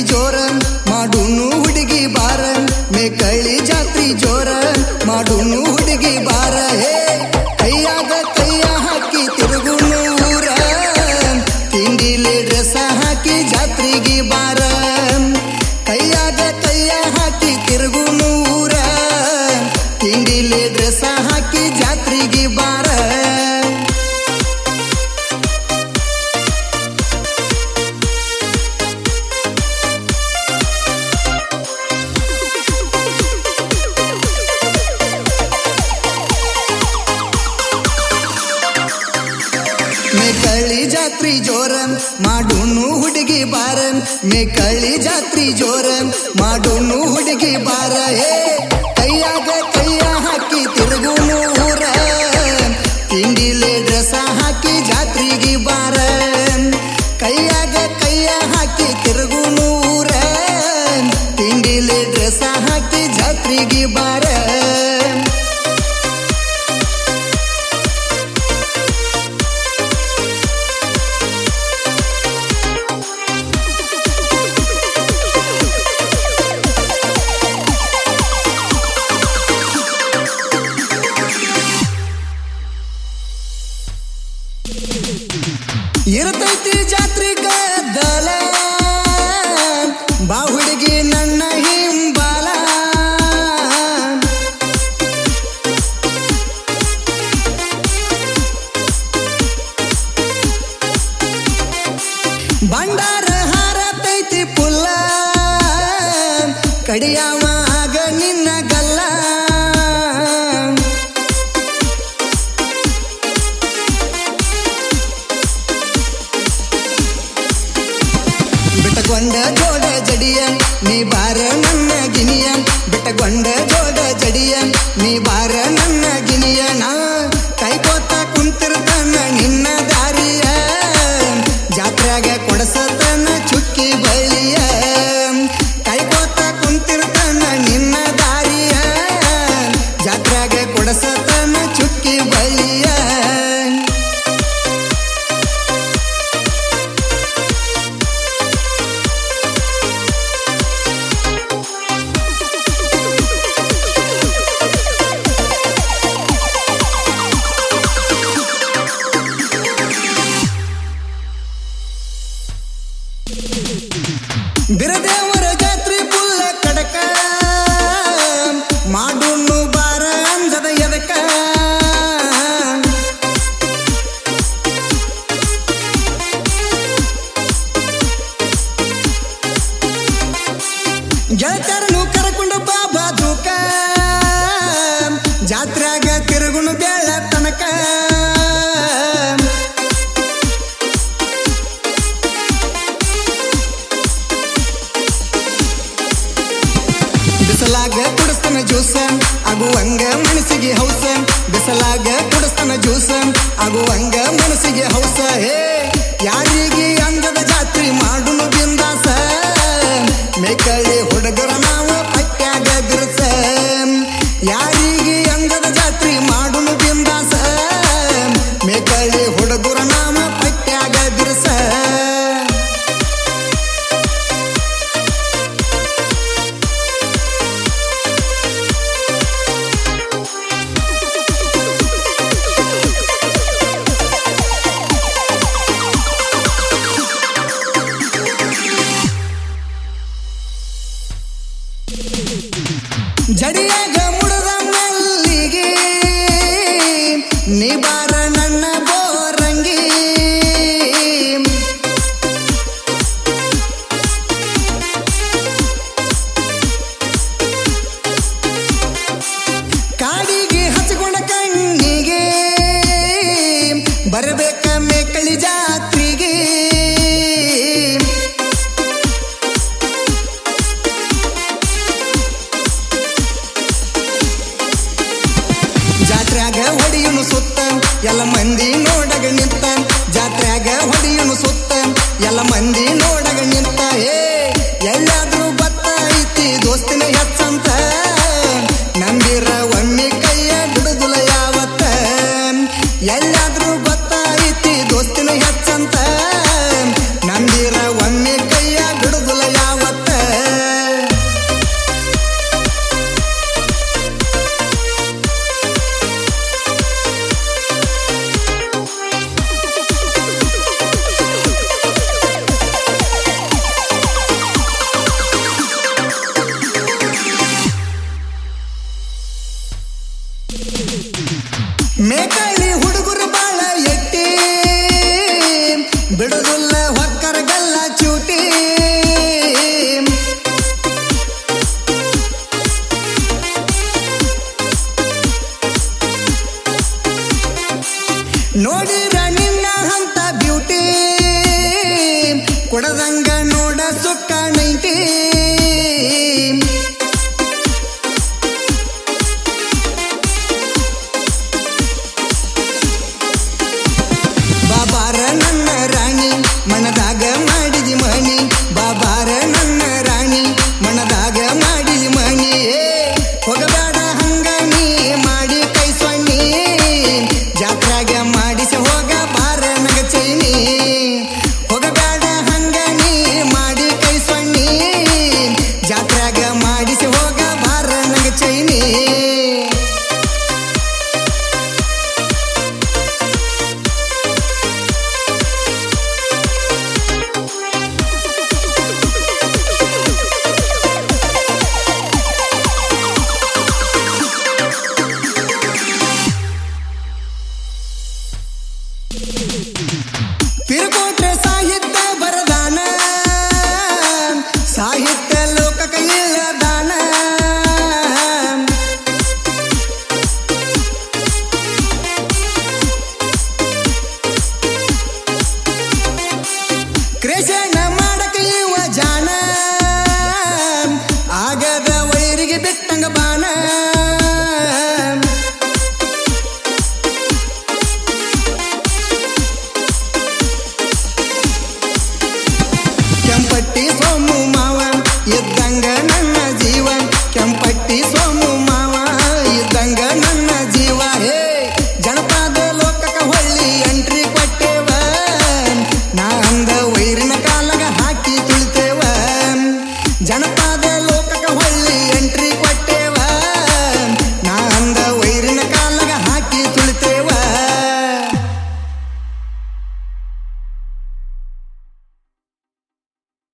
ಜೋರ ಮಾಡುನು ಹುಡುಗಿ ಬಾರ ಮೇಕಳಿ ಜಾತ್ರಿ ಜೋರ ಮಾಡುನು ಹುಡುಗಿ ಬಾರ ಹೇ ಕೈಯಾಗ ಕೈಯ ಹಾಕಿ ತಿರುಗುನು ಊರ ತಿಂಡಿಲಿ ಡ್ರೆಸ್ ಹಾಕಿ ಜಾತ್ರೆಗೆ ಬಾರ ಕೈಯಾಗ ಕೈಯ ಹಾಕಿ ತಿರುಗುನು ಊರ ತಿಂಡಿಲಿ ಡ್ರೆಸ್ ಹಾಕಿ ಜಾತ್ರೆಗೆ ಬಾರ ಮೇಕಳಿ ಜಾತ್ರಿ ಜೋರ ಮಾಡುನು ಹುಡುಗಿ ಬಾರ ಮೇಕಳಿ ಜಾತ್ರಿ ಜೋರ ಮಾಡುನು ಹುಡುಗಿ ಬಾರ ಹೇ ಕೈಯಾಗ ಕೈಯ ಹಾಕಿ ತಿರುಗುನು ಊರ ತಿಂಡಿಲೆ ಡ್ರೆಸ್ ಹಾಕಿ ಜಾತ್ರೆಗೆ ಬಾರ ಕೈಯಾಗ ಕೈಯ ಹಾಕಿ ತಿರುಗುನು ಊರ ತಿಂಡಿಲೆ ಡ್ರೆಸ್ ಹಾಕಿ ಜಾತ್ರೆಗೆ ಬಾರ ಇರತೈತಿ ಜಾತ್ರೆ ಗದ್ದಲ ಬಾ ಹುಡುಗಿ ನನ್ನ ಹಿಂಬಾಲ ಭಂಡಾರ ಹಾರತೈತಿ ಪುಲ್ಲ ಕಡಿಯಾವ ಆಗ ನಿನ್ನ ಗಲ್ಲ ಬಿಟ್ಟಗೊಂಡ ಜೋಡ ಜಡಿಯ ನೀ ಬಾರ ನನ್ನ ಗಿನಿಯ ಬಿಟ್ಟಗೊಂಡ ಜೋಡ ಜಡಿಯ ನೀ ಬಾರ ನನ್ನ ಗಿನಿಯ ನಾ ಕೈಕೋತ ಕುಂತಿರ್ತಾನ ನಿನ್ನ ದಾರಿಯ ಜಾತ್ರೆಗ ಕೊಡಸತನ ಚುಕ್ಕಿ ಬಳಿಯ ಕೈಕೋತ ಕುಂತಿರ್ತಾನ ನಿನ್ನ ದಾರಿಯ ಜಾತ್ರೆಗ ಕೊಡಸತನ ಚುಕ್ಕಿ ಬಳಿಯ ಬಿರದೇವರ ಜಾತ್ರೆ ಪುಲ್ಲ ಕಡಕ ಮಾಡುನು ಬಾರ ಅಂಜದ ಎದಕ ಗೆಳತರನು ಕರಕೊಂಡು ಬಾಬಾ ದೂಕ ಜಾತ್ರೆಗ ತಿರುಗುನು ಬೇಳ ತನಕ ಬಿಸಲಾಗ ಕುಡಿಸ್ತಾನ ಜ್ಯೂಸ ಆಗುವಂಗ ಮನಸ್ಸಿಗೆ ಹೌಸ ಬಿಸಲಾಗ ಕುಡಿಸ್ತಾನ ಜ್ಯೂಸ ಆಗುವಂಗ ಮನಸ್ಸಿಗೆ ಹೌಸ ಹೇ ಯಾರಿಗೆ ಅಂಗದ ಜಾತ್ರೆ ಮಾಡುನು ಬಿಂದಾಸ ಮೇಕಳಿ ಹುಡುಗರ ನಾವು ಪಟ್ಯಾಗ ಬಿರುಸ ಯಾರಿಗೆ ಅಂಗದ ಜಾತ್ರೆ ಮಾಡುನು ಬಿಂದಾಸ ಮೇಕಳಿ ಹುಡುಗರ ನಾಮ ಪಟ್ಯಾಗ ಬಿರುಸ ಜಡಿಯಾಗ ಮುಡದ ಮಲ್ಲಿಗೆ ನೀ ಬಾರ ನನ್ನ ಬೋರಂಗಿ ಕಾಡಿಗೆ ಹಚ್ಕೊಂಡ ಕಣ್ಣಿಗೆ ಬರಬೇಕ ಮೇಕಳಿ ಜಾತ್ರೆಗೆ ಜಾತ್ರೆಯಾಗ ಹೊಡಿಯುನು ಸುತ್ತ ಜನಪದ